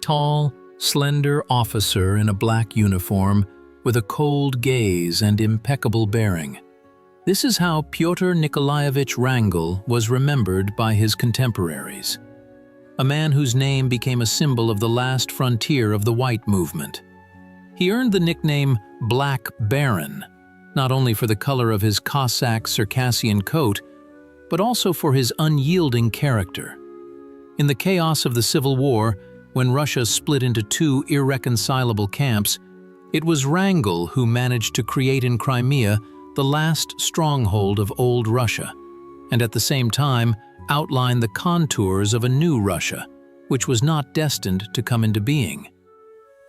tall, slender officer in a black uniform with a cold gaze and impeccable bearing. This is how Pyotr Nikolaevich Wrangel was remembered by his contemporaries. A man whose name became a symbol of the last frontier of the White movement. He earned the nickname Black Baron, not only for the color of his Cossack Circassian coat, but also for his unyielding character. In the chaos of the Civil War, when Russia split into two irreconcilable camps, it was Wrangel who managed to create in Crimea the last stronghold of old Russia, and at the same time outline the contours of a new Russia, which was not destined to come into being.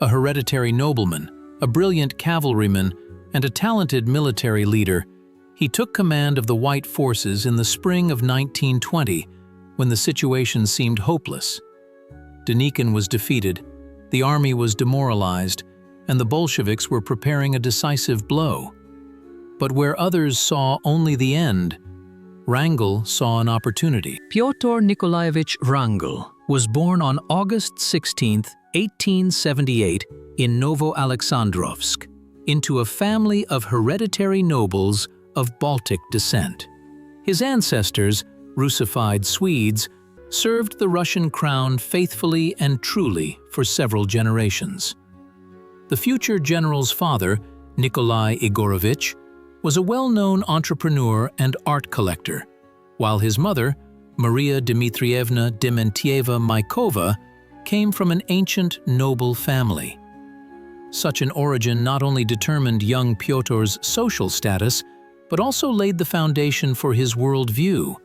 A hereditary nobleman, a brilliant cavalryman, and a talented military leader, he took command of the White forces in the spring of 1920, when the situation seemed hopeless. Denikin was defeated, the army was demoralized, and the Bolsheviks were preparing a decisive blow. But where others saw only the end, Wrangel saw an opportunity. Pyotr Nikolaevich Wrangel was born on August 16, 1878, in Novo-Alexandrovsk, into a family of hereditary nobles of Baltic descent. His ancestors, Russified Swedes, served the Russian crown faithfully and truly for several generations. The future general's father, Nikolai Igorovich, was a well-known entrepreneur and art collector, while his mother, Maria Dmitrievna Dementieva-Maikova, came from an ancient noble family. Such an origin not only determined young Pyotr's social status, but also laid the foundation for his worldview,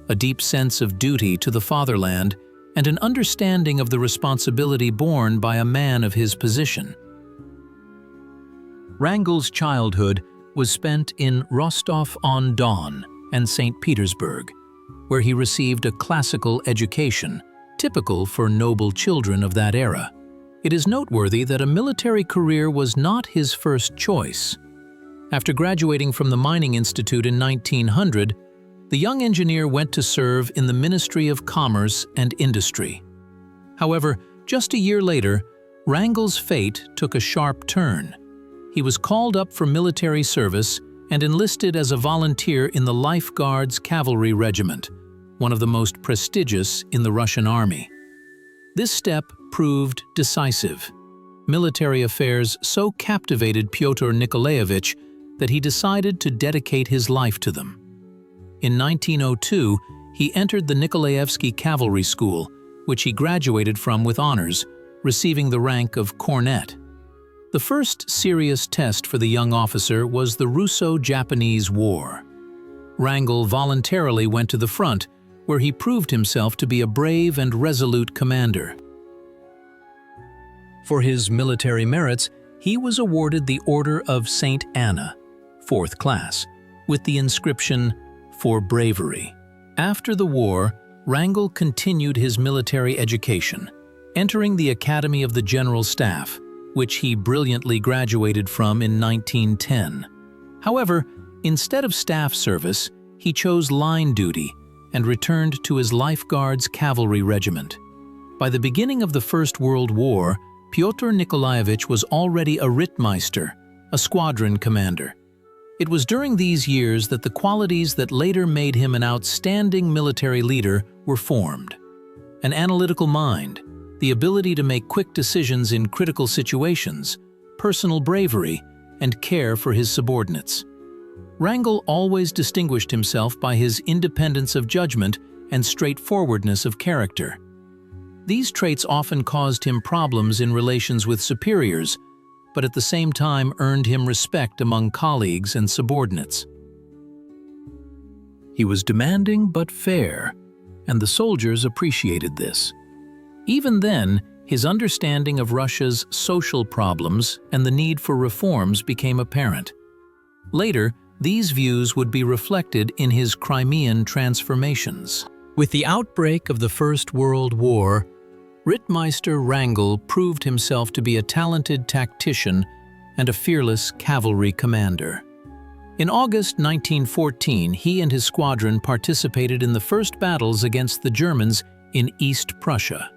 a deep sense of duty to the fatherland and an understanding of the responsibility borne by a man of his position. Wrangel's childhood was spent in Rostov-on-Don and St. Petersburg, where he received a classical education, typical for noble children of that era. It is noteworthy that a military career was not his first choice. After graduating from the Mining Institute in 1900, the young engineer went to serve in the Ministry of Commerce and Industry. However, just a year later, Wrangel's fate took a sharp turn. He was called up for military service and enlisted as a volunteer in the Life Guards Cavalry Regiment, one of the most prestigious in the Russian army. This step proved decisive. Military affairs so captivated Pyotr Nikolaevich that he decided to dedicate his life to them. In 1902, he entered the Nikolaevsky Cavalry School, which he graduated from with honors, receiving the rank of cornet. The first serious test for the young officer was the Russo-Japanese War. Wrangel voluntarily went to the front, where he proved himself to be a brave and resolute commander. For his military merits, he was awarded the Order of St. Anna, 4th class, with the inscription, "For bravery." After the war, Wrangel continued his military education, entering the Academy of the General Staff, which he brilliantly graduated from in 1910. However, instead of staff service, he chose line duty and returned to his Life Guards Cavalry Regiment. By the beginning of the First World War, Pyotr Nikolaevich was already a Rittmeister, a squadron commander. It was during these years that the qualities that later made him an outstanding military leader were formed. An analytical mind, the ability to make quick decisions in critical situations, personal bravery, and care for his subordinates. Wrangel always distinguished himself by his independence of judgment and straightforwardness of character. These traits often caused him problems in relations with superiors, but at the same time earned him respect among colleagues and subordinates. He was demanding but fair, and the soldiers appreciated this. Even then, his understanding of Russia's social problems and the need for reforms became apparent. Later, these views would be reflected in his Crimean transformations. With the outbreak of the First World War, Rittmeister Wrangel proved himself to be a talented tactician and a fearless cavalry commander. In August 1914, he and his squadron participated in the first battles against the Germans in East Prussia.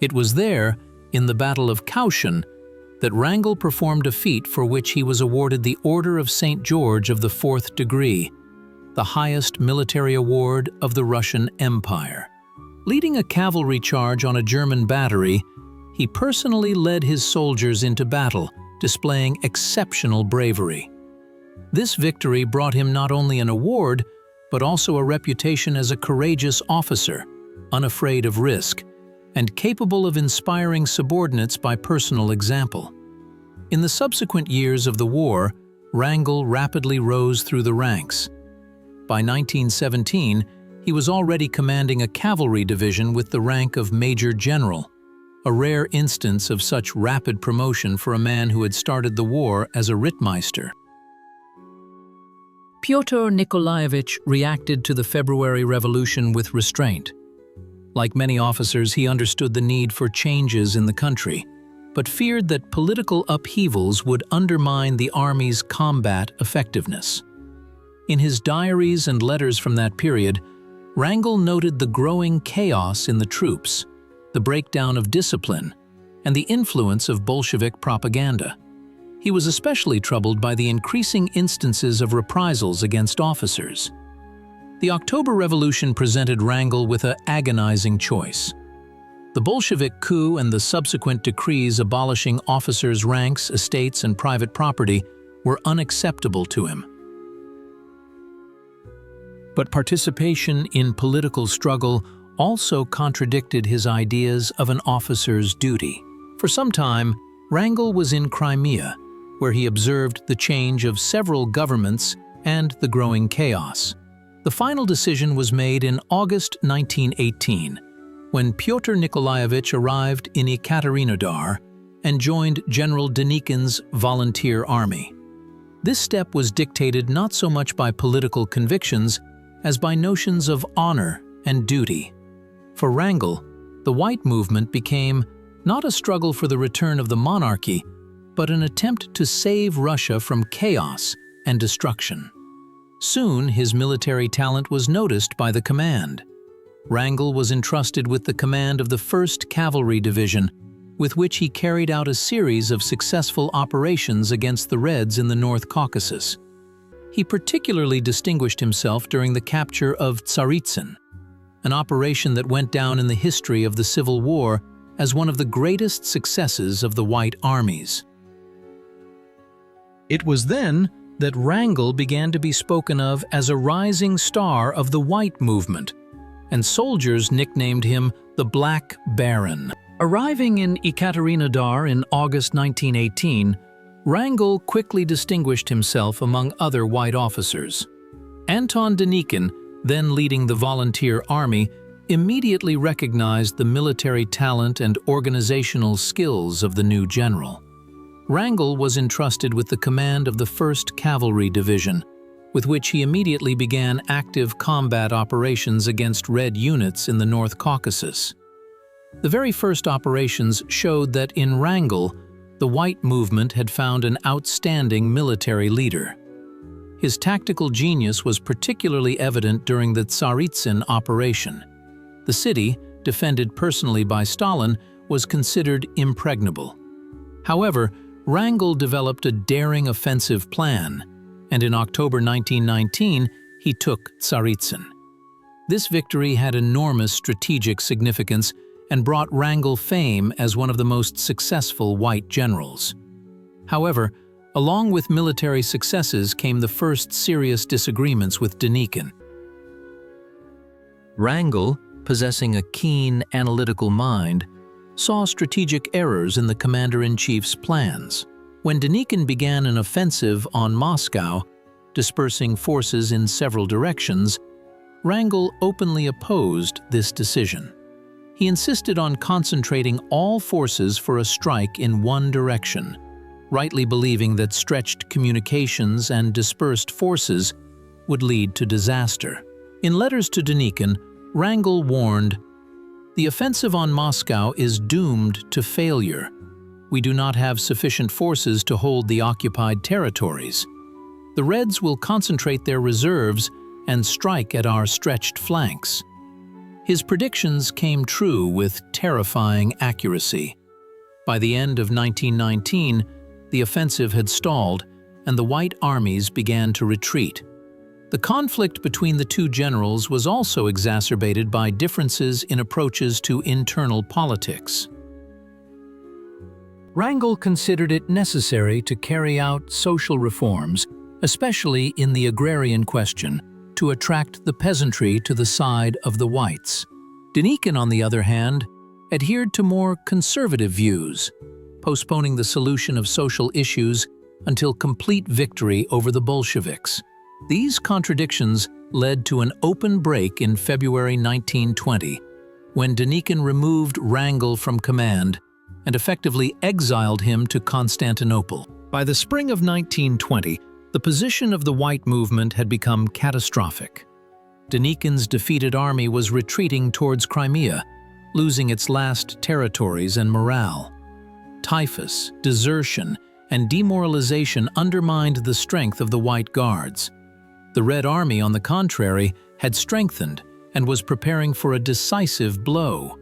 It was there in the Battle of Kaushan, that Wrangel performed a feat for which he was awarded the Order of St. George of the Fourth Degree, the highest military award of the Russian Empire. Leading a cavalry charge on a German battery, he personally led his soldiers into battle, displaying exceptional bravery. This victory brought him not only an award, but also a reputation as a courageous officer, unafraid of risk, and capable of inspiring subordinates by personal example. In the subsequent years of the war, Wrangel rapidly rose through the ranks. By 1917, he was already commanding a cavalry division with the rank of Major General, a rare instance of such rapid promotion for a man who had started the war as a Rittmeister. Pyotr Nikolaevich reacted to the February Revolution with restraint. Like many officers, he understood the need for changes in the country, but feared that political upheavals would undermine the army's combat effectiveness. In his diaries and letters from that period, Wrangel noted the growing chaos in the troops, the breakdown of discipline, and the influence of Bolshevik propaganda. He was especially troubled by the increasing instances of reprisals against officers. The October Revolution presented Wrangel with an agonizing choice. The Bolshevik coup and the subsequent decrees abolishing officers' ranks, estates, and private property were unacceptable to him. But participation in political struggle also contradicted his ideas of an officer's duty. For some time, Wrangel was in Crimea, where he observed the change of several governments and the growing chaos. The final decision was made in August 1918, when Pyotr Nikolaevich arrived in Ekaterinodar and joined General Denikin's volunteer army. This step was dictated not so much by political convictions as by notions of honor and duty. For Wrangel, the White Movement became not a struggle for the return of the monarchy, but an attempt to save Russia from chaos and destruction. Soon, his military talent was noticed by the command. Wrangel was entrusted with the command of the 1st Cavalry Division, with which he carried out a series of successful operations against the Reds in the North Caucasus. He particularly distinguished himself during the capture of Tsaritsyn, an operation that went down in the history of the Civil War as one of the greatest successes of the White Armies. It was then that Wrangel began to be spoken of as a rising star of the White Movement, and soldiers nicknamed him the Black Baron. Arriving in Ekaterinodar in August 1918, Wrangel quickly distinguished himself among other white officers. Anton Denikin, then leading the volunteer army, immediately recognized the military talent and organizational skills of the new general. Wrangel was entrusted with the command of the 1st Cavalry Division, with which he immediately began active combat operations against Red units in the North Caucasus. The very first operations showed that in Wrangel, the White Movement had found an outstanding military leader. His tactical genius was particularly evident during the Tsaritsyn operation. The city, defended personally by Stalin, was considered impregnable. However, Wrangel developed a daring offensive plan, and in October 1919, he took Tsaritsyn. This victory had enormous strategic significance and brought Wrangel fame as one of the most successful white generals. However, along with military successes came the first serious disagreements with Denikin. Wrangel, possessing a keen analytical mind, saw strategic errors in the commander-in-chief's plans. When Denikin began an offensive on Moscow, dispersing forces in several directions, Wrangel openly opposed this decision. He insisted on concentrating all forces for a strike in one direction, rightly believing that stretched communications and dispersed forces would lead to disaster. In letters to Denikin, Wrangel warned, "The offensive on Moscow is doomed to failure. We do not have sufficient forces to hold the occupied territories. The Reds will concentrate their reserves and strike at our stretched flanks." His predictions came true with terrifying accuracy. By the end of 1919, the offensive had stalled, and the White armies began to retreat. The conflict between the two generals was also exacerbated by differences in approaches to internal politics. Wrangel considered it necessary to carry out social reforms, especially in the agrarian question, to attract the peasantry to the side of the Whites. Denikin, on the other hand, adhered to more conservative views, postponing the solution of social issues until complete victory over the Bolsheviks. These contradictions led to an open break in February 1920, when Denikin removed Wrangel from command and effectively exiled him to Constantinople. By the spring of 1920, the position of the White movement had become catastrophic. Denikin's defeated army was retreating towards Crimea, losing its last territories and morale. Typhus, desertion, and demoralization undermined the strength of the White Guards. The Red Army, on the contrary, had strengthened and was preparing for a decisive blow.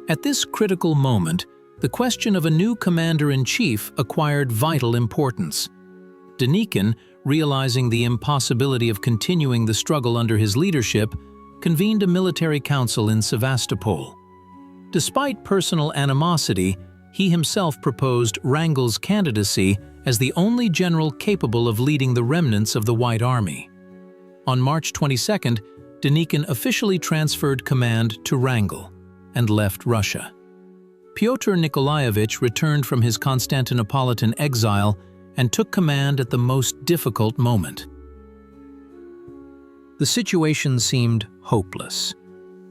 At this critical moment, the question of a new commander-in-chief acquired vital importance. Denikin, realizing the impossibility of continuing the struggle under his leadership, convened a military council in Sevastopol. Despite personal animosity, he himself proposed Wrangel's candidacy as the only general capable of leading the remnants of the White Army. On March 22, Denikin officially transferred command to Wrangel and left Russia. Pyotr Nikolaevich returned from his Constantinopolitan exile and took command at the most difficult moment. The situation seemed hopeless.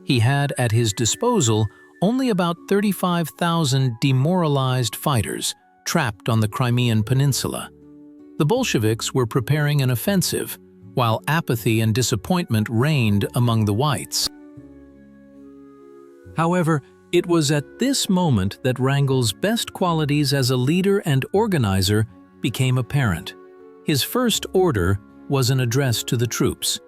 He had at his disposal only about 35,000 demoralized fighters trapped on the Crimean peninsula. The Bolsheviks were preparing an offensive, while apathy and disappointment reigned among the Whites. However, it was at this moment that Wrangel's best qualities as a leader and organizer became apparent. His first order was an address to the troops,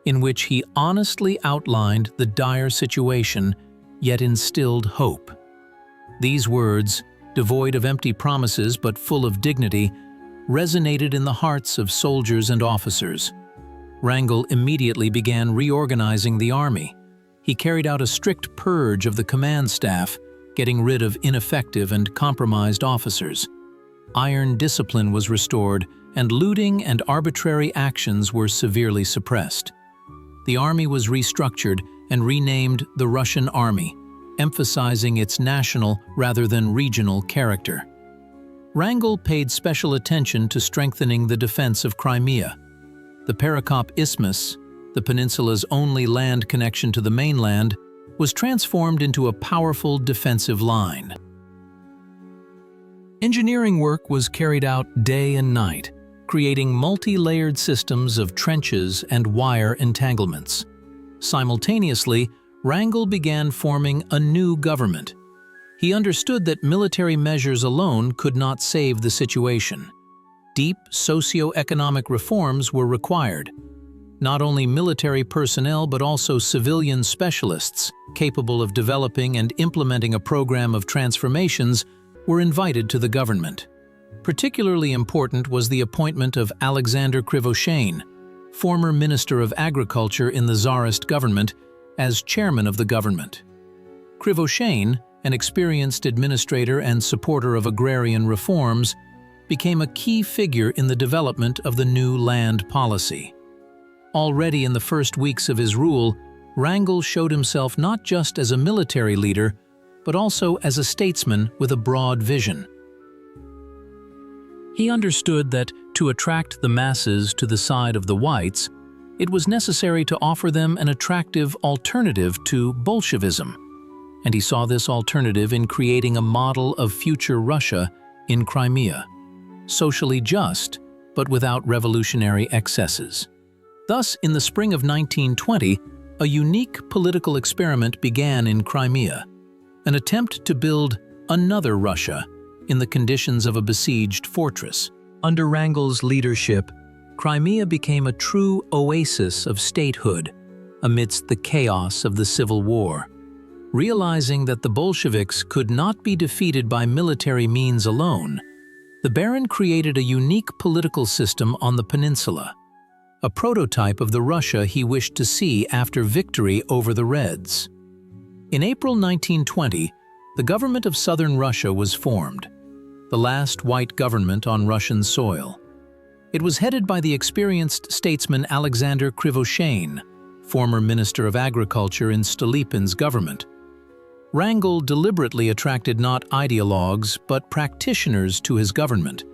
in which he honestly outlined the dire situation, yet instilled hope. These words, devoid of empty promises but full of dignity, resonated in the hearts of soldiers and officers. Wrangel immediately began reorganizing the army. He carried out a strict purge of the command staff, getting rid of ineffective and compromised officers. Iron discipline was restored, and looting and arbitrary actions were severely suppressed. The army was restructured and renamed the Russian Army, emphasizing its national rather than regional character. Wrangel paid special attention to strengthening the defense of Crimea. The Perekop Isthmus, the peninsula's only land connection to the mainland, was transformed into a powerful defensive line. Engineering work was carried out day and night, creating multi-layered systems of trenches and wire entanglements. Simultaneously, Wrangel began forming a new government. He understood that military measures alone could not save the situation. Deep socio-economic reforms were required. Not only military personnel but also civilian specialists, capable of developing and implementing a program of transformations, were invited to the government. Particularly important was the appointment of Alexander Krivoshein, former Minister of Agriculture in the Tsarist government, as chairman of the government. Krivoshein, an experienced administrator and supporter of agrarian reforms, became a key figure in the development of the new land policy. Already in the first weeks of his rule, Wrangel showed himself not just as a military leader, but also as a statesman with a broad vision. He understood that to attract the masses to the side of the Whites, it was necessary to offer them an attractive alternative to Bolshevism, and he saw this alternative in creating a model of future Russia in Crimea, socially just, but without revolutionary excesses. Thus, in the spring of 1920, a unique political experiment began in Crimea, an attempt to build another Russia in the conditions of a besieged fortress. Under Wrangel's leadership, Crimea became a true oasis of statehood amidst the chaos of the Civil War. Realizing that the Bolsheviks could not be defeated by military means alone, the Baron created a unique political system on the peninsula, a prototype of the Russia he wished to see after victory over the Reds. In April 1920, the government of southern Russia was formed, the last white government on Russian soil. It was headed by the experienced statesman Alexander Krivoshein, former Minister of Agriculture in Stolypin's government. Wrangel deliberately attracted not ideologues but practitioners to his government,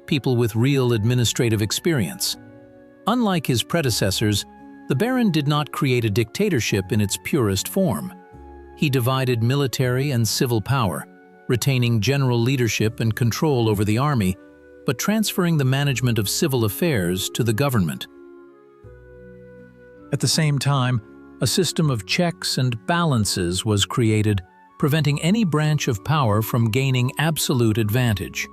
people with real administrative experience. Unlike his predecessors, the Baron did not create a dictatorship in its purest form. He divided military and civil power, retaining general leadership and control over the army, but transferring the management of civil affairs to the government. At the same time, a system of checks and balances was created, preventing any branch of power from gaining absolute advantage.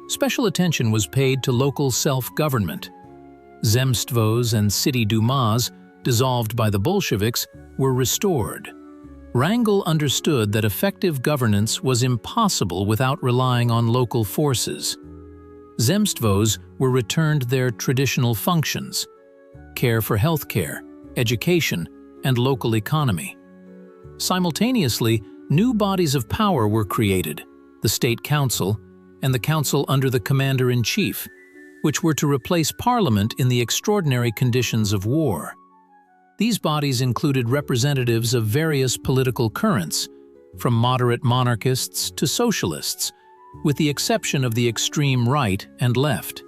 Special attention was paid to local self-government. Zemstvos and city dumas, dissolved by the Bolsheviks, were restored. Wrangel understood that effective governance was impossible without relying on local forces. Zemstvos were returned their traditional functions: care for healthcare, education, and local economy. Simultaneously, new bodies of power were created, the State Council and the Council under the Commander-in-Chief, which were to replace Parliament in the extraordinary conditions of war. These bodies included representatives of various political currents, from moderate monarchists to socialists, with the exception of the extreme right and left.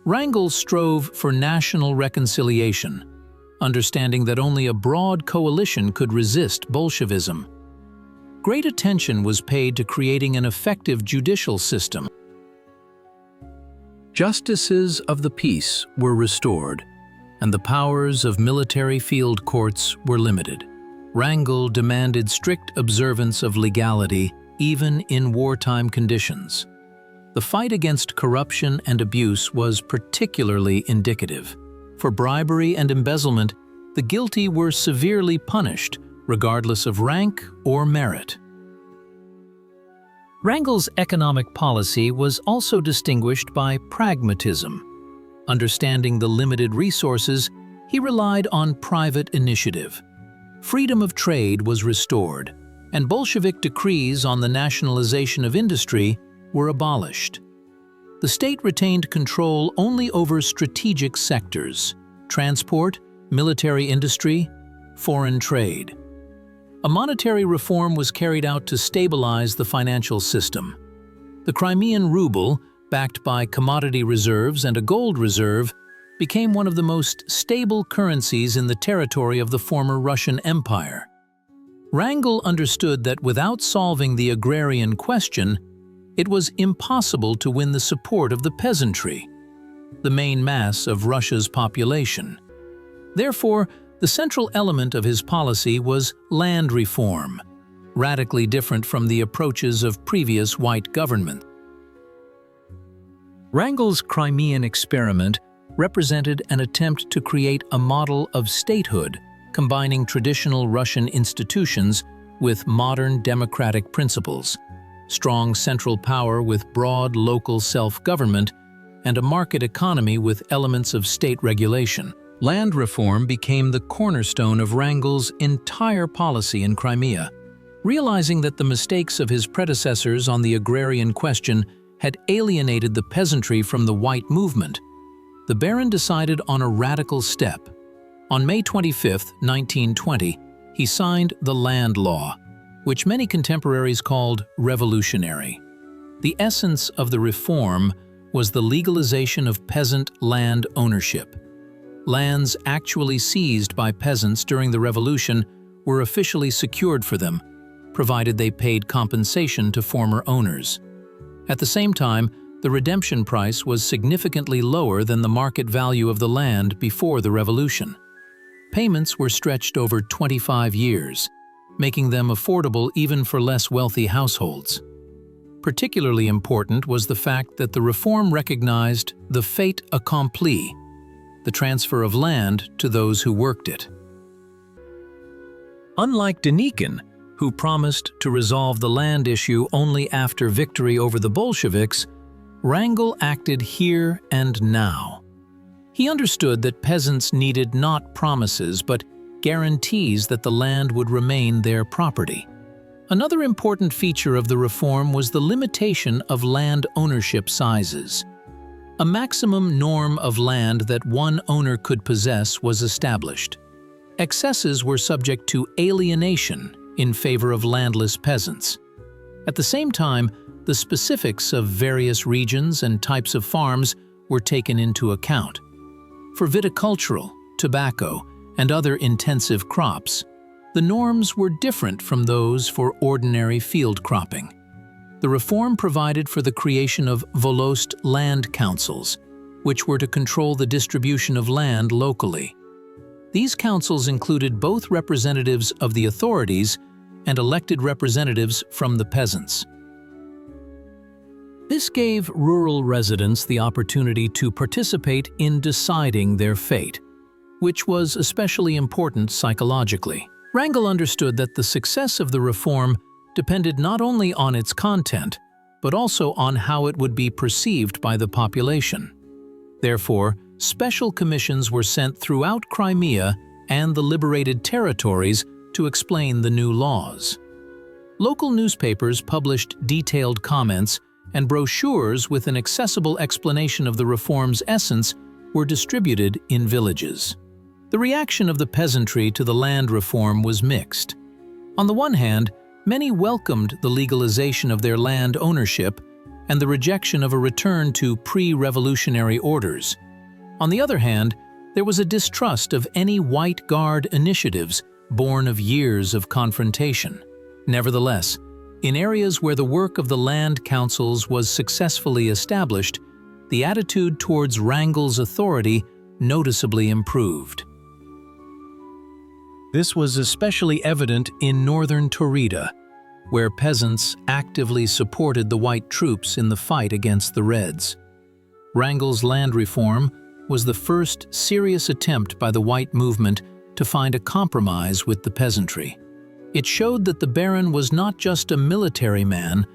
Wrangel strove for national reconciliation, understanding that only a broad coalition could resist Bolshevism. Great attention was paid to creating an effective judicial system. Justices of the peace were restored, and the powers of military field courts were limited. Wrangel demanded strict observance of legality, even in wartime conditions. The fight against corruption and abuse was particularly indicative. For bribery and embezzlement, the guilty were severely punished, regardless of rank or merit. Wrangel's economic policy was also distinguished by pragmatism. Understanding the limited resources, he relied on private initiative. Freedom of trade was restored, and Bolshevik decrees on the nationalization of industry were abolished. The state retained control only over strategic sectors: transport, military industry, foreign trade. A monetary reform was carried out to stabilize the financial system. The Crimean ruble, backed by commodity reserves and a gold reserve, became one of the most stable currencies in the territory of the former Russian Empire. Wrangel understood that without solving the agrarian question, it was impossible to win the support of the peasantry, the main mass of Russia's population. Therefore, the central element of his policy was land reform, radically different from the approaches of previous white government. Wrangel's Crimean experiment represented an attempt to create a model of statehood combining traditional Russian institutions with modern democratic principles, strong central power with broad local self-government, and a market economy with elements of state regulation. Land reform became the cornerstone of Wrangel's entire policy in Crimea. Realizing that the mistakes of his predecessors on the agrarian question had alienated the peasantry from the white movement, the Baron decided on a radical step. On May 25, 1920, he signed the Land Law, which many contemporaries called revolutionary. The essence of the reform was the legalization of peasant land ownership. Lands actually seized by peasants during the revolution were officially secured for them, provided they paid compensation to former owners. At the same time, the redemption price was significantly lower than the market value of the land before the revolution. Payments were stretched over 25 years, making them affordable even for less wealthy households. Particularly important was the fact that the reform recognized the fait accompli, the transfer of land to those who worked it. Unlike Denikin, who promised to resolve the land issue only after victory over the Bolsheviks, Wrangel acted here and now. He understood that peasants needed not promises but guarantees that the land would remain their property. Another important feature of the reform was the limitation of land ownership sizes. A maximum norm of land that one owner could possess was established. Excesses were subject to alienation in favor of landless peasants. At the same time, the specifics of various regions and types of farms were taken into account. For viticultural, tobacco, and other intensive crops, the norms were different from those for ordinary field cropping. The reform provided for the creation of volost land councils, which were to control the distribution of land locally. These councils included both representatives of the authorities and elected representatives from the peasants. This gave rural residents the opportunity to participate in deciding their fate, which was especially important psychologically. Wrangel understood that the success of the reform depended not only on its content, but also on how it would be perceived by the population. Therefore, special commissions were sent throughout Crimea and the liberated territories to explain the new laws. Local newspapers published detailed comments, and brochures with an accessible explanation of the reform's essence were distributed in villages. The reaction of the peasantry to the land reform was mixed. On the one hand, many welcomed the legalization of their land ownership and the rejection of a return to pre-revolutionary orders. On the other hand, there was a distrust of any White Guard initiatives born of years of confrontation. Nevertheless, in areas where the work of the land councils was successfully established, the attitude towards Wrangel's authority noticeably improved. This was especially evident in northern Taurida, where peasants actively supported the white troops in the fight against the Reds. Wrangel's land reform was the first serious attempt by the white movement to find a compromise with the peasantry. It showed that the Baron was not just a military man,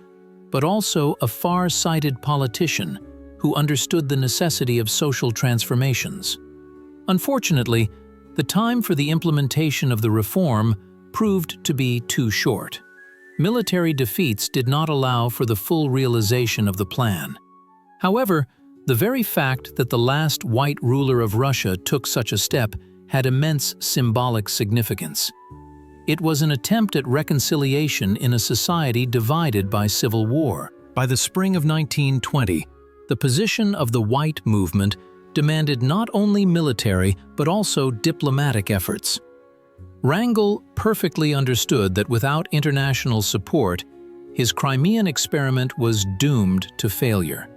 but also a far-sighted politician who understood the necessity of social transformations. Unfortunately, the time for the implementation of the reform proved to be too short. Military defeats did not allow for the full realization of the plan. However, the very fact that the last white ruler of Russia took such a step had immense symbolic significance. It was an attempt at reconciliation in a society divided by civil war. By the spring of 1920, the position of the white movement demanded not only military but also diplomatic efforts. Wrangel perfectly understood that without international support, his Crimean experiment was doomed to failure.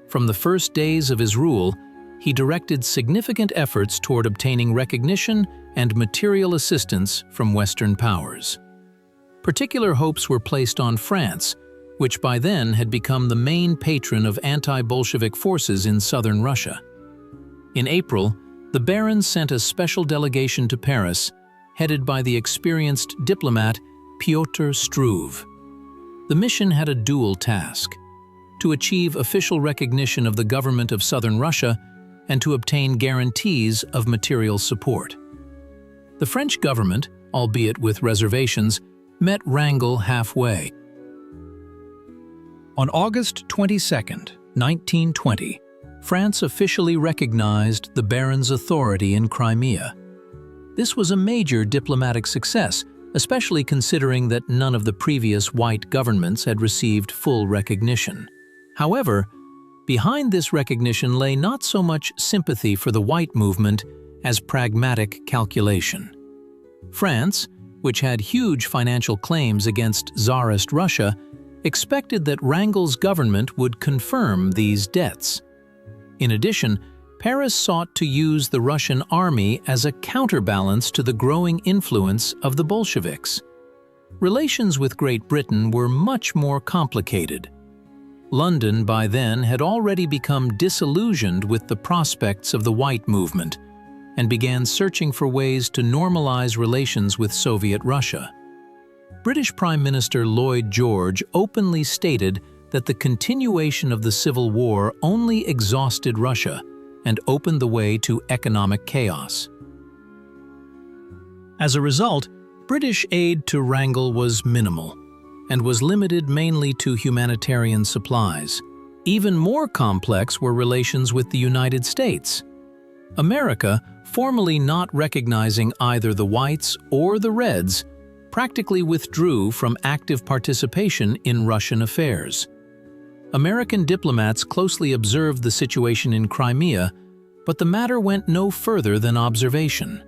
From the first days of his rule, he directed significant efforts toward obtaining recognition and material assistance from Western powers. Particular hopes were placed on France, which by then had become the main patron of anti-Bolshevik forces in southern Russia. In April, the Baron sent a special delegation to Paris, headed by the experienced diplomat Pyotr Wrangel. The mission had a dual task: to achieve official recognition of the government of southern Russia and to obtain guarantees of material support. The French government, albeit with reservations, met Wrangel halfway. On August 22, 1920, France officially recognized the Baron's authority in Crimea. This was a major diplomatic success, especially considering that none of the previous white governments had received full recognition. However, behind this recognition lay not so much sympathy for the white movement as pragmatic calculation. France, which had huge financial claims against Tsarist Russia, expected that Wrangel's government would confirm these debts. In addition, Paris sought to use the Russian army as a counterbalance to the growing influence of the Bolsheviks. Relations with Great Britain were much more complicated. London by then had already become disillusioned with the prospects of the white movement and began searching for ways to normalize relations with Soviet Russia. British Prime Minister Lloyd George openly stated that the continuation of the civil war only exhausted Russia and opened the way to economic chaos. As a result, British aid to Wrangel was minimal and was limited mainly to humanitarian supplies. Even more complex were relations with the United States. America, formally not recognizing either the Whites or the Reds, practically withdrew from active participation in Russian affairs. American diplomats closely observed the situation in Crimea, but the matter went no further than observation.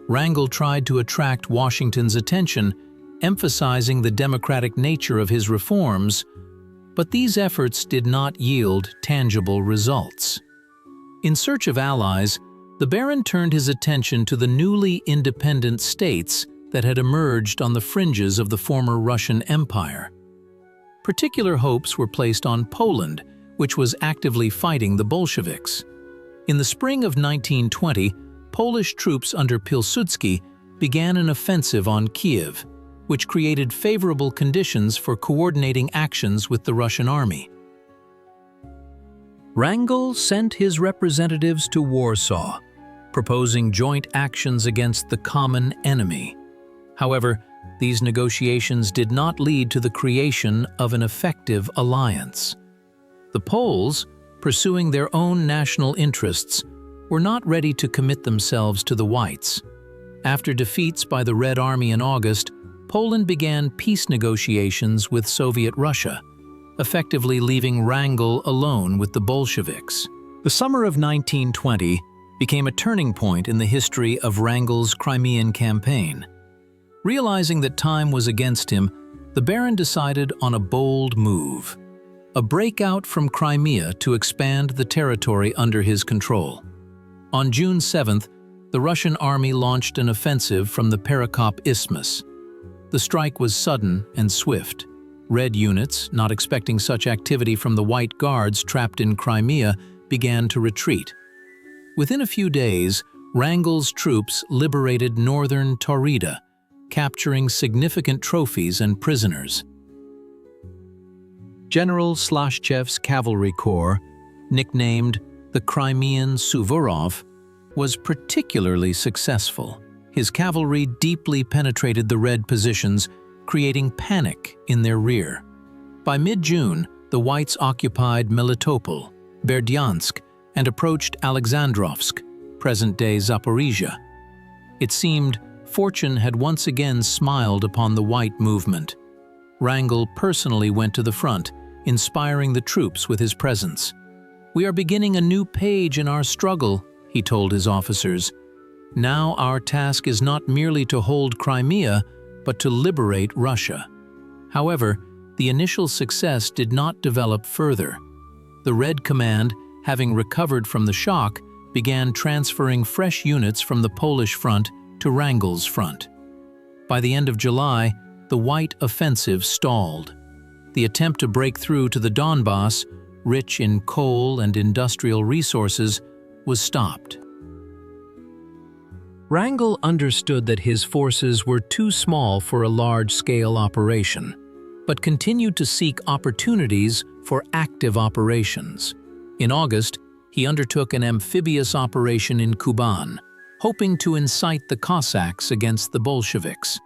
Wrangel tried to attract Washington's attention, emphasizing the democratic nature of his reforms, but these efforts did not yield tangible results. In search of allies, the Baron turned his attention to the newly independent states that had emerged on the fringes of the former Russian Empire. Particular hopes were placed on Poland, which was actively fighting the Bolsheviks. In the spring of 1920, Polish troops under Pilsudski began an offensive on Kiev, which created favorable conditions for coordinating actions with the Russian army. Wrangel sent his representatives to Warsaw, proposing joint actions against the common enemy. However, these negotiations did not lead to the creation of an effective alliance. The Poles, pursuing their own national interests, were not ready to commit themselves to the Whites. After defeats by the Red Army in August, Poland began peace negotiations with Soviet Russia, effectively leaving Wrangel alone with the Bolsheviks. The summer of 1920 became a turning point in the history of Wrangel's Crimean campaign. Realizing that time was against him, the Baron decided on a bold move: a breakout from Crimea to expand the territory under his control. On June 7th, the Russian army launched an offensive from the Perekop Isthmus. The strike was sudden and swift. Red units, not expecting such activity from the White Guards trapped in Crimea, began to retreat. Within a few days, Wrangel's troops liberated northern Taurida, capturing significant trophies and prisoners. General Slashchev's cavalry corps, nicknamed the Crimean Suvorov, was particularly successful. His cavalry deeply penetrated the Red positions, creating panic in their rear. By mid-June, the Whites occupied Melitopol, Berdyansk, and approached Alexandrovsk, present-day Zaporizhia. It seemed fortune had once again smiled upon the White movement. Wrangel personally went to the front, inspiring the troops with his presence. "We are beginning a new page in our struggle," he told his officers. "Now our task is not merely to hold Crimea, but to liberate Russia." However, the initial success did not develop further. The Red Command, having recovered from the shock, began transferring fresh units from the Polish front to Wrangel's front. By the end of July, the White offensive stalled. The attempt to break through to the Donbass, rich in coal and industrial resources, was stopped. Wrangel understood that his forces were too small for a large-scale operation, but continued to seek opportunities for active operations. In August, he undertook an amphibious operation in Kuban, hoping to incite the Cossacks against the Bolsheviks.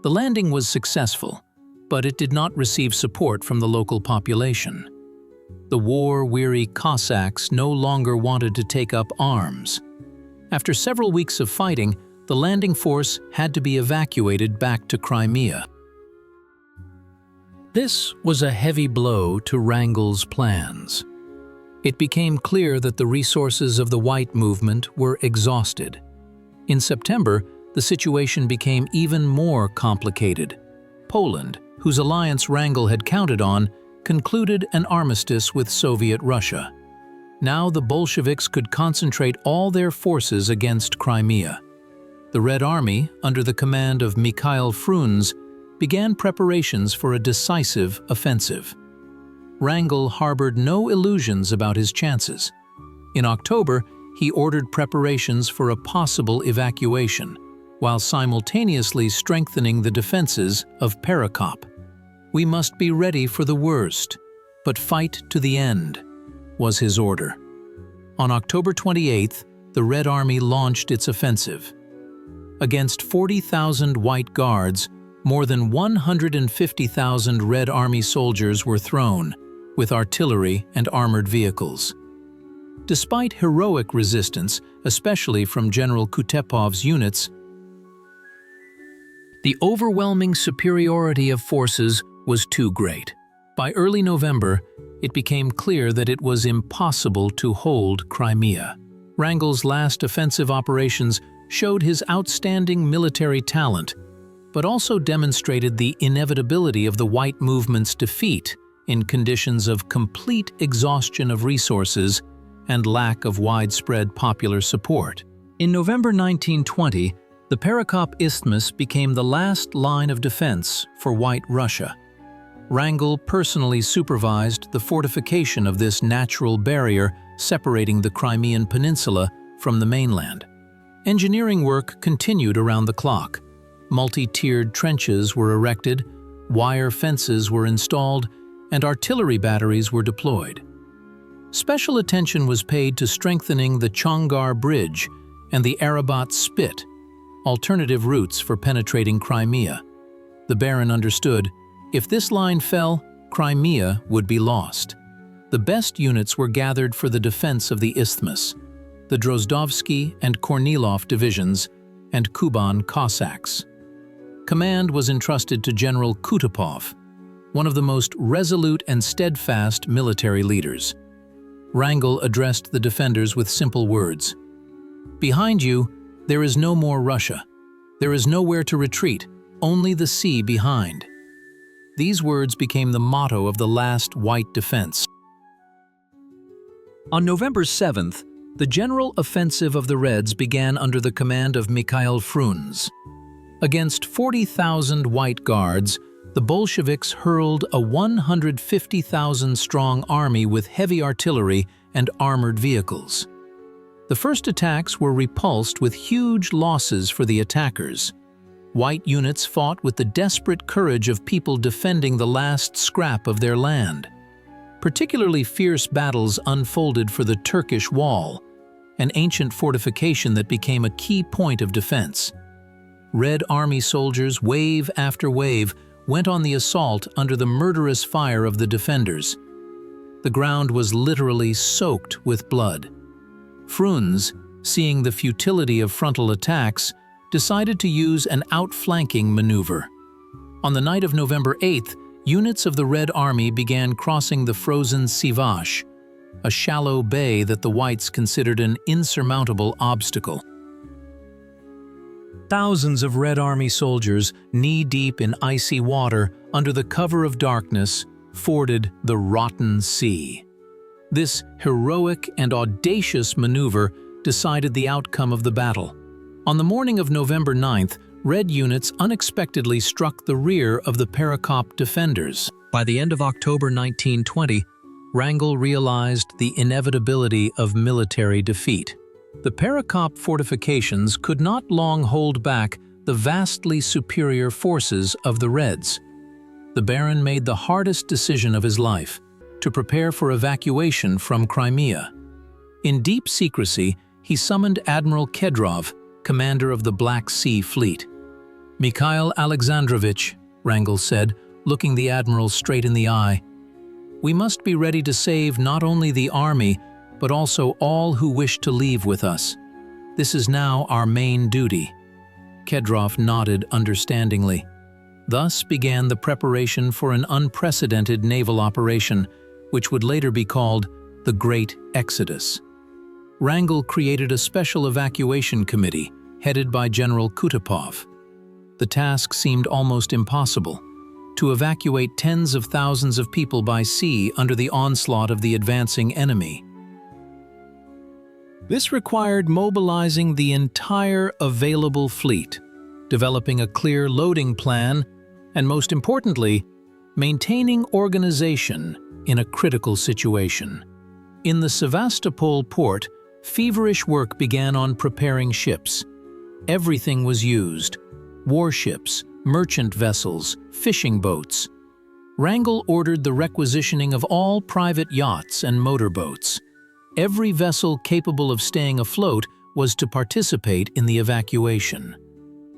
The landing was successful, but it did not receive support from the local population. The war-weary Cossacks no longer wanted to take up arms. After several weeks of fighting, the landing force had to be evacuated back to Crimea. This was a heavy blow to Wrangel's plans. It became clear that the resources of the White movement were exhausted. In September, the situation became even more complicated. Poland, whose alliance Wrangel had counted on, concluded an armistice with Soviet Russia. Now the Bolsheviks could concentrate all their forces against Crimea. The Red Army, under the command of Mikhail Frunze, began preparations for a decisive offensive. Wrangel harbored no illusions about his chances. In October, he ordered preparations for a possible evacuation, while simultaneously strengthening the defenses of Perekop. "We must be ready for the worst, but fight to the end," was his order. On October 28th, the Red Army launched its offensive. Against 40,000 White Guards, more than 150,000 Red Army soldiers were thrown, with artillery and armored vehicles. Despite heroic resistance, especially from General Kutepov's units, the overwhelming superiority of forces was too great. By early November, it became clear that it was impossible to hold Crimea. Wrangel's last offensive operations showed his outstanding military talent, but also demonstrated the inevitability of the White movement's defeat in conditions of complete exhaustion of resources and lack of widespread popular support. In November 1920, the Perekop Isthmus became the last line of defense for White Russia. Wrangel personally supervised the fortification of this natural barrier separating the Crimean peninsula from the mainland. Engineering work continued around the clock. Multi-tiered trenches were erected, wire fences were installed, and artillery batteries were deployed. Special attention was paid to strengthening the Chongar Bridge and the Arabat Spit, alternative routes for penetrating Crimea. The Baron understood, if this line fell, Crimea would be lost. The best units were gathered for the defense of the isthmus, the Drozdovsky and Kornilov divisions, and Kuban Cossacks. Command was entrusted to General Kutepov, one of the most resolute and steadfast military leaders. Wrangel addressed the defenders with simple words. "Behind you, there is no more Russia. There is nowhere to retreat, only the sea behind." These words became the motto of the last White defense. On November 7th, the general offensive of the Reds began under the command of Mikhail Frunze. Against 40,000 White Guards, the Bolsheviks hurled a 150,000-strong army with heavy artillery and armored vehicles. The first attacks were repulsed with huge losses for the attackers. White units fought with the desperate courage of people defending the last scrap of their land. Particularly fierce battles unfolded for the Turkish Wall, an ancient fortification that became a key point of defense. Red Army soldiers, wave after wave, went on the assault under the murderous fire of the defenders. The ground was literally soaked with blood. Frunze, seeing the futility of frontal attacks, decided to use an outflanking maneuver. On the night of November 8th, units of the Red Army began crossing the frozen Sivash, a shallow bay that the Whites considered an insurmountable obstacle. Thousands of Red Army soldiers, knee-deep in icy water, under the cover of darkness, forded the rotten sea. This heroic and audacious maneuver decided the outcome of the battle. On the morning of November 9th, Red units unexpectedly struck the rear of the Perekop defenders. By the end of October 1920, Wrangel realized the inevitability of military defeat. The Perekop fortifications could not long hold back the vastly superior forces of the Reds. The Baron made the hardest decision of his life, to prepare for evacuation from Crimea. In deep secrecy, he summoned Admiral Kedrov, commander of the Black Sea Fleet. "Mikhail Alexandrovich," Wrangel said, looking the admiral straight in the eye, "we must be ready to save not only the army, but also all who wish to leave with us. This is now our main duty." Kedrov nodded understandingly. Thus began the preparation for an unprecedented naval operation, which would later be called the Great Exodus. Wrangel created a special evacuation committee, headed by General Kutepov. The task seemed almost impossible: to evacuate tens of thousands of people by sea under the onslaught of the advancing enemy. This required mobilizing the entire available fleet, developing a clear loading plan, and most importantly, maintaining organization in a critical situation. In the Sevastopol port, feverish work began on preparing ships. Everything was used: warships, merchant vessels, fishing boats. Wrangel ordered the requisitioning of all private yachts and motorboats. Every vessel capable of staying afloat was to participate in the evacuation.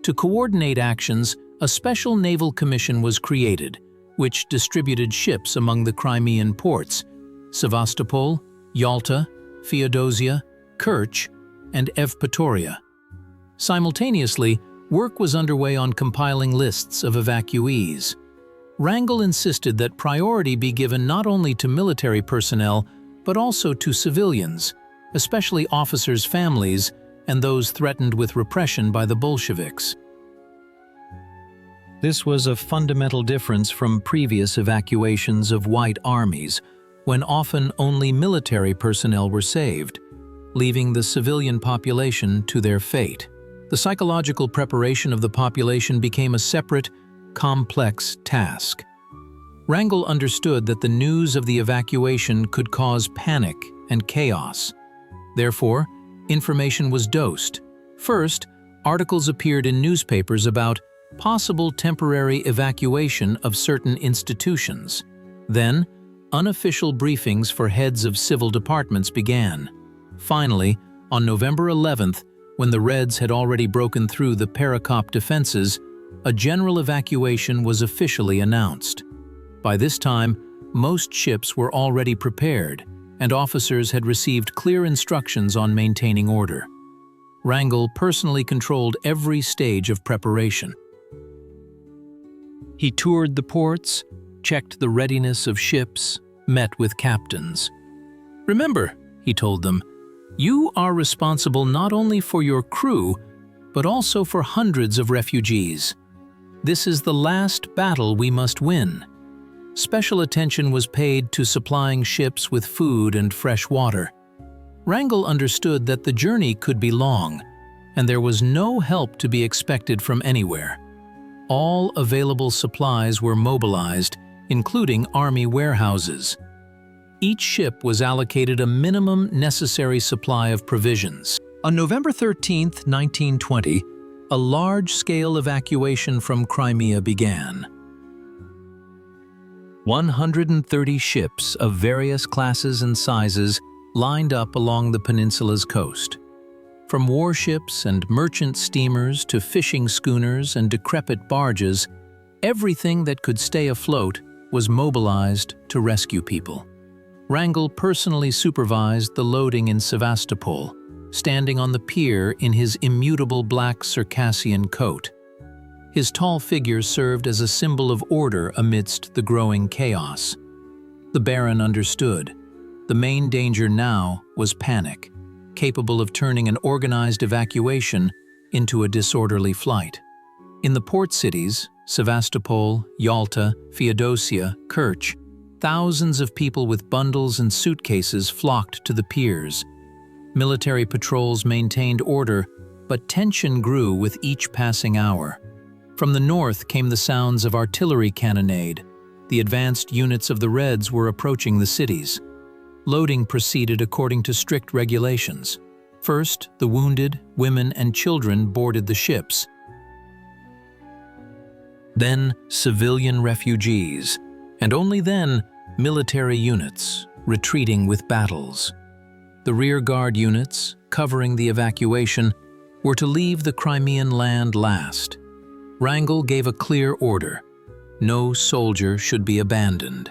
To coordinate actions, a special naval commission was created, which distributed ships among the Crimean ports: Sevastopol, Yalta, Feodosia, Kerch, and Evpatoria. Simultaneously, work was underway on compiling lists of evacuees. Wrangel insisted that priority be given not only to military personnel, but also to civilians, especially officers' families and those threatened with repression by the Bolsheviks. This was a fundamental difference from previous evacuations of white armies, when often only military personnel were saved, leaving the civilian population to their fate. The psychological preparation of the population became a separate, complex task. Wrangel understood that the news of the evacuation could cause panic and chaos. Therefore, information was dosed. First, articles appeared in newspapers about possible temporary evacuation of certain institutions. Then, unofficial briefings for heads of civil departments began. Finally, on November 11th, when the Reds had already broken through the Perekop defenses, a general evacuation was officially announced. By this time, most ships were already prepared, and officers had received clear instructions on maintaining order. Wrangel personally controlled every stage of preparation. He toured the ports, checked the readiness of ships, met with captains. "Remember," he told them, "you are responsible not only for your crew, but also for hundreds of refugees. This is the last battle we must win." Special attention was paid to supplying ships with food and fresh water. Wrangel understood that the journey could be long, and there was no help to be expected from anywhere. All available supplies were mobilized, including army warehouses. Each ship was allocated a minimum necessary supply of provisions. On November 13, 1920, a large-scale evacuation from Crimea began. 130 ships of various classes and sizes lined up along the peninsula's coast. From warships and merchant steamers to fishing schooners and decrepit barges, everything that could stay afloat was mobilized to rescue people. Wrangel personally supervised the loading in Sevastopol, standing on the pier in his immutable black Circassian coat. His tall figure served as a symbol of order amidst the growing chaos. The Baron understood. The main danger now was panic, capable of turning an organized evacuation into a disorderly flight. In the port cities, Sevastopol, Yalta, Feodosia, Kerch, thousands of people with bundles and suitcases flocked to the piers. Military patrols maintained order, but tension grew with each passing hour. From the north came the sounds of artillery cannonade. The advanced units of the Reds were approaching the cities. Loading proceeded according to strict regulations. First, the wounded, women, and children boarded the ships. Then, civilian refugees, and only then, military units, retreating with battles. The rearguard units, covering the evacuation, were to leave the Crimean land last. Wrangel gave a clear order: no soldier should be abandoned.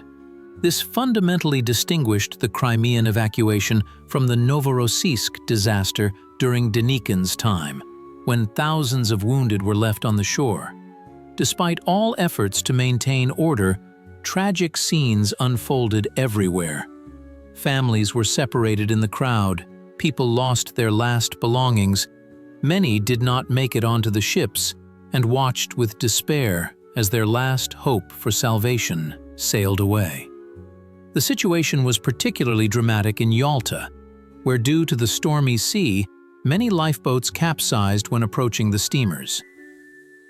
This fundamentally distinguished the Crimean evacuation from the Novorossiysk disaster during Denikin's time, when thousands of wounded were left on the shore. Despite all efforts to maintain order, tragic scenes unfolded everywhere. Families were separated in the crowd, people lost their last belongings, many did not make it onto the ships, and watched with despair as their last hope for salvation sailed away. The situation was particularly dramatic in Yalta, where due to the stormy sea, many lifeboats capsized when approaching the steamers.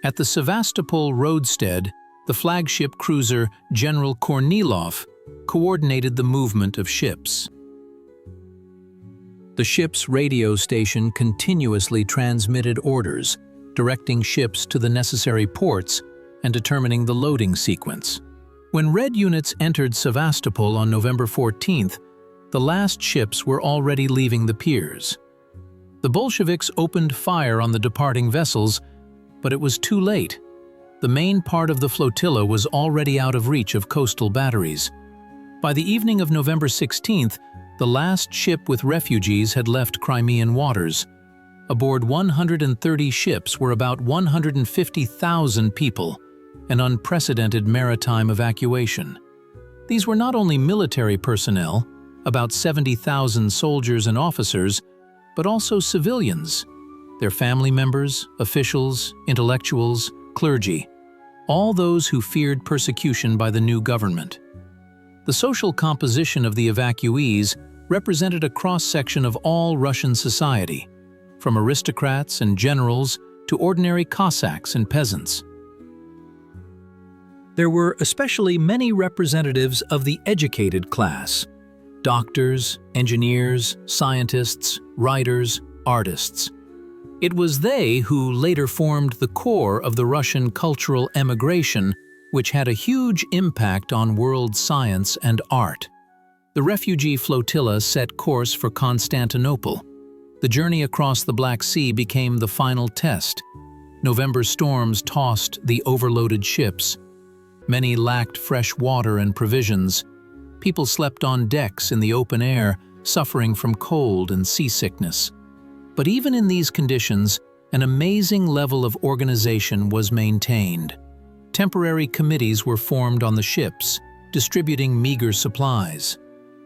At the Sevastopol roadstead, the flagship cruiser General Kornilov coordinated the movement of ships. The ship's radio station continuously transmitted orders, directing ships to the necessary ports and determining the loading sequence. When Red units entered Sevastopol on November 14th, the last ships were already leaving the piers. The Bolsheviks opened fire on the departing vessels, but it was too late. The main part of the flotilla was already out of reach of coastal batteries. By the evening of November 16th, the last ship with refugees had left Crimean waters. Aboard 130 ships were about 150,000 people, an unprecedented maritime evacuation. These were not only military personnel, about 70,000 soldiers and officers, but also civilians, their family members, officials, intellectuals, clergy, all those who feared persecution by the new government. The social composition of the evacuees represented a cross-section of all Russian society, from aristocrats and generals to ordinary Cossacks and peasants. There were especially many representatives of the educated class: doctors, engineers, scientists, writers, artists. It was they who later formed the core of the Russian cultural emigration, which had a huge impact on world science and art. The refugee flotilla set course for Constantinople. The journey across the Black Sea became the final test. November storms tossed the overloaded ships. Many lacked fresh water and provisions. People slept on decks in the open air, suffering from cold and seasickness. But even in these conditions, an amazing level of organization was maintained. Temporary committees were formed on the ships, distributing meager supplies.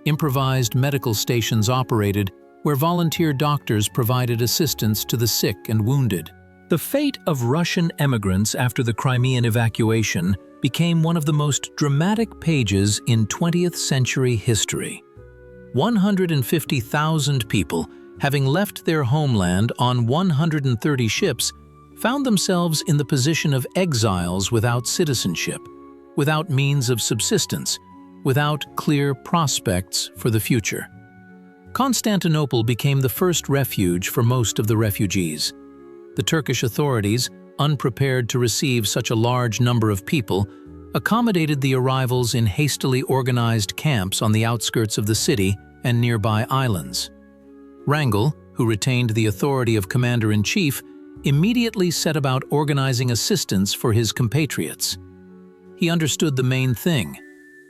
Improvised medical stations operated, where volunteer doctors provided assistance to the sick and wounded. The fate of Russian emigrants after the Crimean evacuation became one of the most dramatic pages in 20th century history. 150,000 people, having left their homeland on 130 ships, found themselves in the position of exiles without citizenship, without means of subsistence, without clear prospects for the future. Constantinople became the first refuge for most of the refugees. The Turkish authorities, unprepared to receive such a large number of people, accommodated the arrivals in hastily organized camps on the outskirts of the city and nearby islands. Wrangel, who retained the authority of commander-in-chief, immediately set about organizing assistance for his compatriots. He understood the main thing.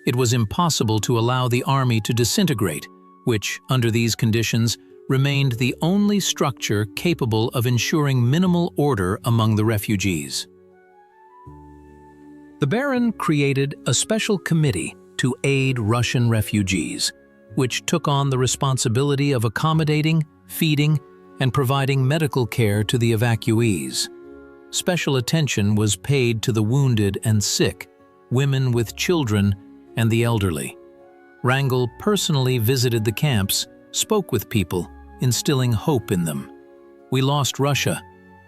It was impossible to allow the army to disintegrate, which, under these conditions, remained the only structure capable of ensuring minimal order among the refugees. The Baron created a special committee to aid Russian refugees, which took on the responsibility of accommodating, feeding, and providing medical care to the evacuees. Special attention was paid to the wounded and sick, women with children, and the elderly. Wrangel personally visited the camps, spoke with people, instilling hope in them. "We lost Russia,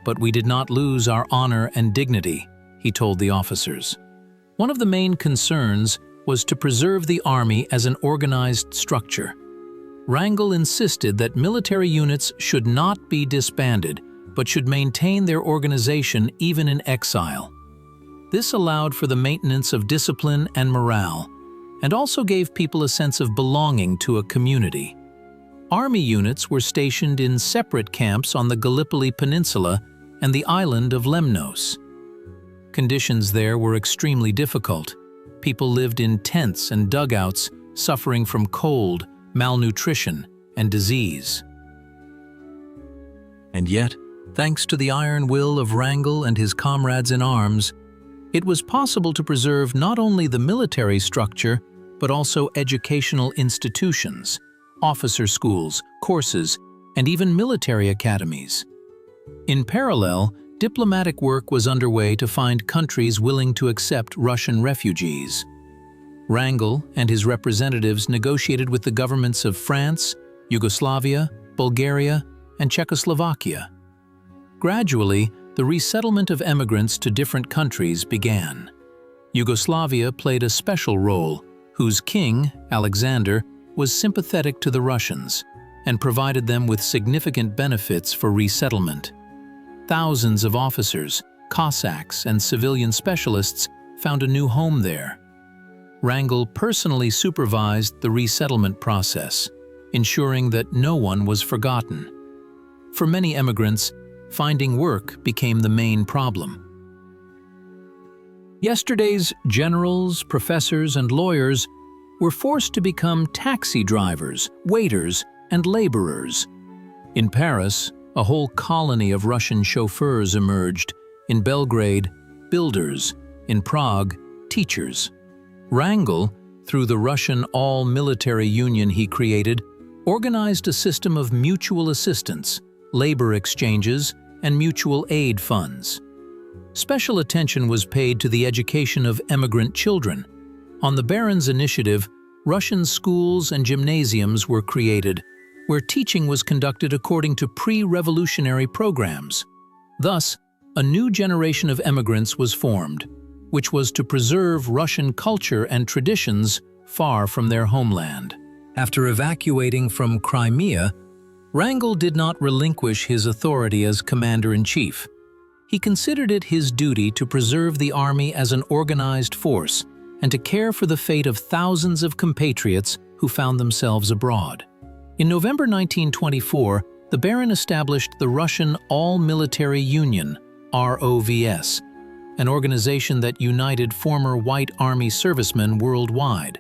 but we did not lose our honor and dignity," he told the officers. One of the main concerns was to preserve the army as an organized structure. Wrangel insisted that military units should not be disbanded, but should maintain their organization even in exile. This allowed for the maintenance of discipline and morale, and also gave people a sense of belonging to a community. Army units were stationed in separate camps on the Gallipoli Peninsula and the island of Lemnos. Conditions there were extremely difficult. People lived in tents and dugouts, suffering from cold, malnutrition, and disease. And yet, thanks to the iron will of Wrangel and his comrades in arms, it was possible to preserve not only the military structure, but also educational institutions, officer schools, courses, and even military academies. In parallel, diplomatic work was underway to find countries willing to accept Russian refugees. Wrangel and his representatives negotiated with the governments of France, Yugoslavia, Bulgaria, and Czechoslovakia. Gradually, the resettlement of emigrants to different countries began. Yugoslavia played a special role, whose king, Alexander, was sympathetic to the Russians. and provided them with significant benefits for resettlement. Thousands of officers, Cossacks, and civilian specialists found a new home there. Wrangel personally supervised the resettlement process, ensuring that no one was forgotten. For many emigrants, finding work became the main problem. Yesterday's generals, professors, and lawyers were forced to become taxi drivers, waiters, and laborers. In Paris, a whole colony of Russian chauffeurs emerged. In Belgrade, builders. In Prague, teachers. Wrangel, through the Russian all-military union he created, organized a system of mutual assistance, labor exchanges, and mutual aid funds. Special attention was paid to the education of emigrant children. On the Baron's initiative, Russian schools and gymnasiums were created, where teaching was conducted according to pre-revolutionary programs. Thus, a new generation of emigrants was formed, which was to preserve Russian culture and traditions far from their homeland. After evacuating from Crimea, Wrangel did not relinquish his authority as commander-in-chief. He considered it his duty to preserve the army as an organized force and to care for the fate of thousands of compatriots who found themselves abroad. In November 1924, the Baron established the Russian All-Military Union, ROVS, an organization that united former White Army servicemen worldwide.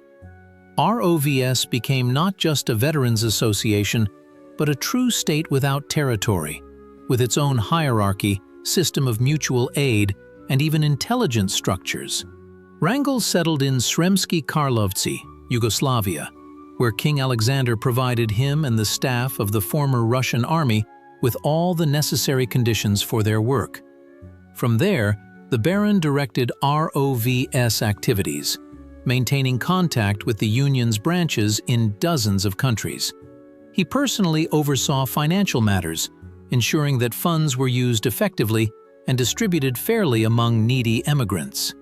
ROVS became not just a veterans association, but a true state without territory, with its own hierarchy, system of mutual aid, and even intelligence structures. Wrangel settled in Sremski Karlovci, Yugoslavia, where King Alexander provided him and the staff of the former Russian army with all the necessary conditions for their work. From there, the Baron directed ROVS activities, maintaining contact with the Union's branches in dozens of countries. He personally oversaw financial matters, ensuring that funds were used effectively and distributed fairly among needy emigrants.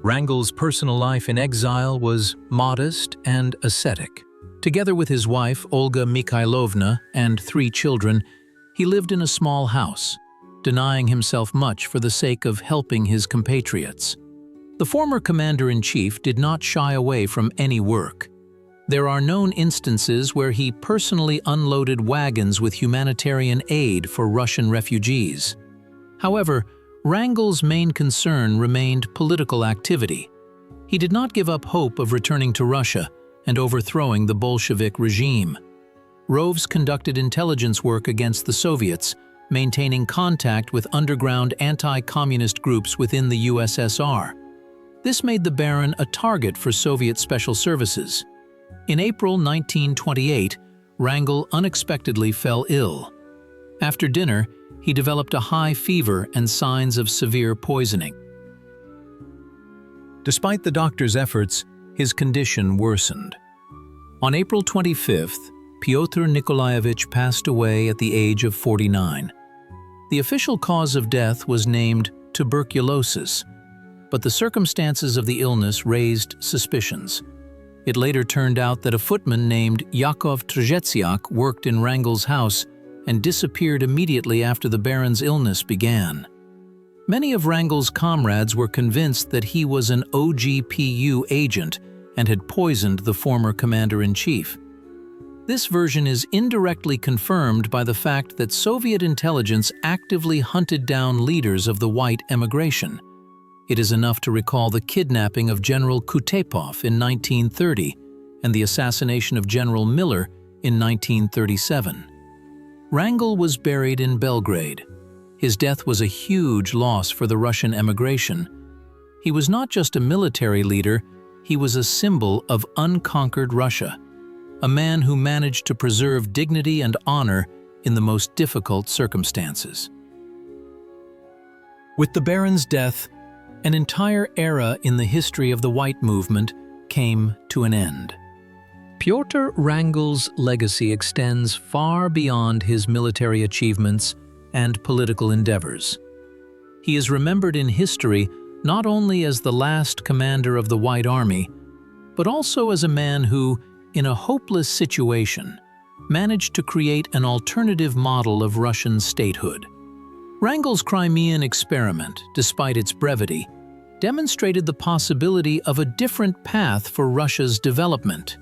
Wrangel's personal life in exile was modest and ascetic. Together with his wife, Olga Mikhailovna, and 3 children, he lived in a small house, denying himself much for the sake of helping his compatriots. The former commander-in-chief did not shy away from any work. There are known instances where he personally unloaded wagons with humanitarian aid for Russian refugees. However, Wrangel's main concern remained political activity. He did not give up hope of returning to Russia and overthrowing the Bolshevik regime. ROVS conducted intelligence work against the Soviets, maintaining contact with underground anti-communist groups within the USSR. This made the Baron a target for Soviet special services. In April 1928, Wrangel unexpectedly fell ill. After dinner, he developed a high fever and signs of severe poisoning. Despite the doctor's efforts, his condition worsened. On April 25th, Pyotr Nikolaevich passed away at the age of 49. The official cause of death was named tuberculosis, but the circumstances of the illness raised suspicions. It later turned out that a footman named Yakov Trzeziak worked in Wrangel's house and disappeared immediately after the Baron's illness began. Many of Wrangel's comrades were convinced that he was an OGPU agent and had poisoned the former commander-in-chief. This version is indirectly confirmed by the fact that Soviet intelligence actively hunted down leaders of the white emigration. It is enough to recall the kidnapping of General Kutepov in 1930 and the assassination of General Miller in 1937. Wrangel was buried in Belgrade. His death was a huge loss for the Russian emigration. He was not just a military leader, he was a symbol of unconquered Russia, a man who managed to preserve dignity and honor in the most difficult circumstances. With the Baron's death, an entire era in the history of the White Movement came to an end. Pyotr Wrangel's legacy extends far beyond his military achievements and political endeavors. He is remembered in history not only as the last commander of the White Army, but also as a man who, in a hopeless situation, managed to create an alternative model of Russian statehood. Wrangel's Crimean experiment, despite its brevity, demonstrated the possibility of a different path for Russia's development,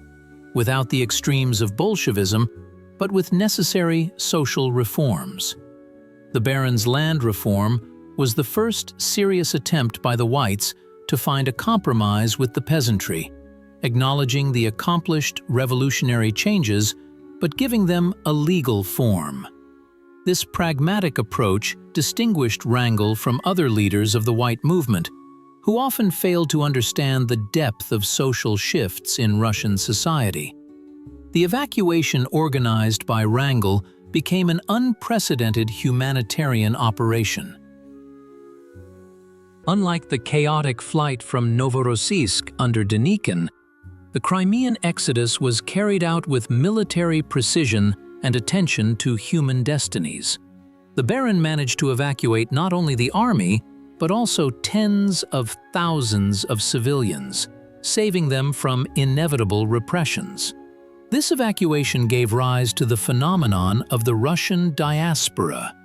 without the extremes of Bolshevism, but with necessary social reforms. The Baron's land reform was the first serious attempt by the whites to find a compromise with the peasantry, acknowledging the accomplished revolutionary changes but giving them a legal form. This pragmatic approach distinguished Wrangel from other leaders of the white movement, who often failed to understand the depth of social shifts in Russian society. The evacuation organized by Wrangel became an unprecedented humanitarian operation. Unlike the chaotic flight from Novorossiysk under Denikin, the Crimean exodus was carried out with military precision and attention to human destinies. The Baron managed to evacuate not only the army, but also tens of thousands of civilians, saving them from inevitable repressions. This evacuation gave rise to the phenomenon of the Russian diaspora,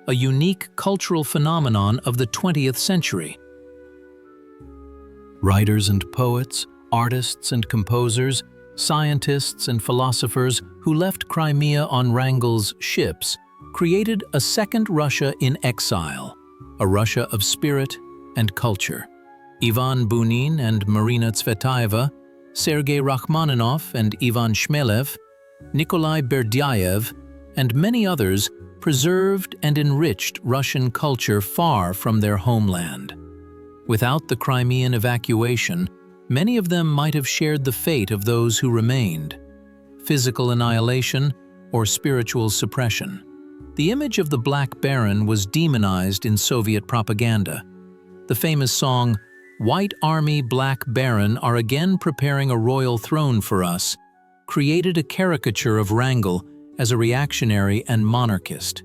a unique cultural phenomenon of the 20th century. Writers and poets, artists and composers, scientists and philosophers who left Crimea on Wrangel's ships created a second Russia in exile, a Russia of spirit and culture. Ivan Bunin and Marina Tsvetaeva, Sergei Rachmaninoff and Ivan Shmelev, Nikolai Berdyaev, and many others preserved and enriched Russian culture far from their homeland. Without the Crimean evacuation, many of them might have shared the fate of those who remained: physical annihilation or spiritual suppression. The image of the Black Baron was demonized in Soviet propaganda. The famous song, "White Army, Black Baron are again preparing a royal throne for us," created a caricature of Wrangel as a reactionary and monarchist.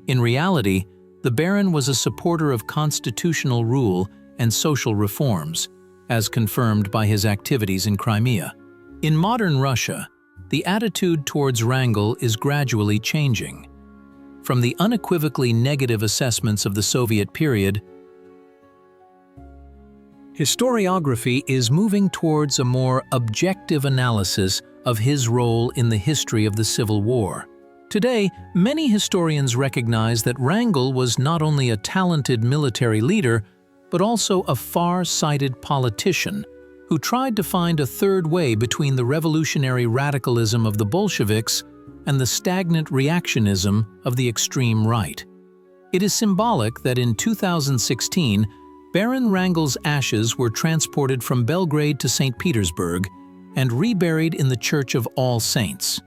In reality, the Baron was a supporter of constitutional rule and social reforms, as confirmed by his activities in Crimea. In modern Russia, the attitude towards Wrangel is gradually changing. From the unequivocally negative assessments of the Soviet period, historiography is moving towards a more objective analysis of his role in the history of the Civil War. Today, many historians recognize that Wrangel was not only a talented military leader, but also a far-sighted politician who tried to find a third way between the revolutionary radicalism of the Bolsheviks and the stagnant reactionism of the extreme right. It is symbolic that in 2016, Baron Wrangel's ashes were transported from Belgrade to St. Petersburg and reburied in the Church of All Saints.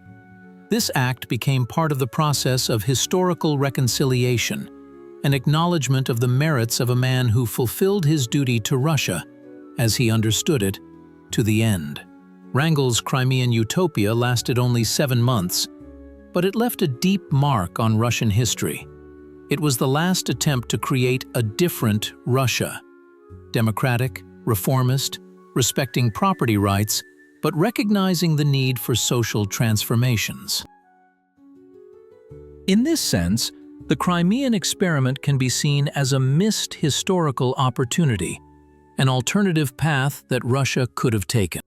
This act became part of the process of historical reconciliation, an acknowledgement of the merits of a man who fulfilled his duty to Russia, as he understood it, to the end. Wrangel's Crimean utopia lasted only 7 months, but it left a deep mark on Russian history. It was the last attempt to create a different Russia, democratic, reformist, respecting property rights, but recognizing the need for social transformations. In this sense, the Crimean experiment can be seen as a missed historical opportunity, an alternative path that Russia could have taken.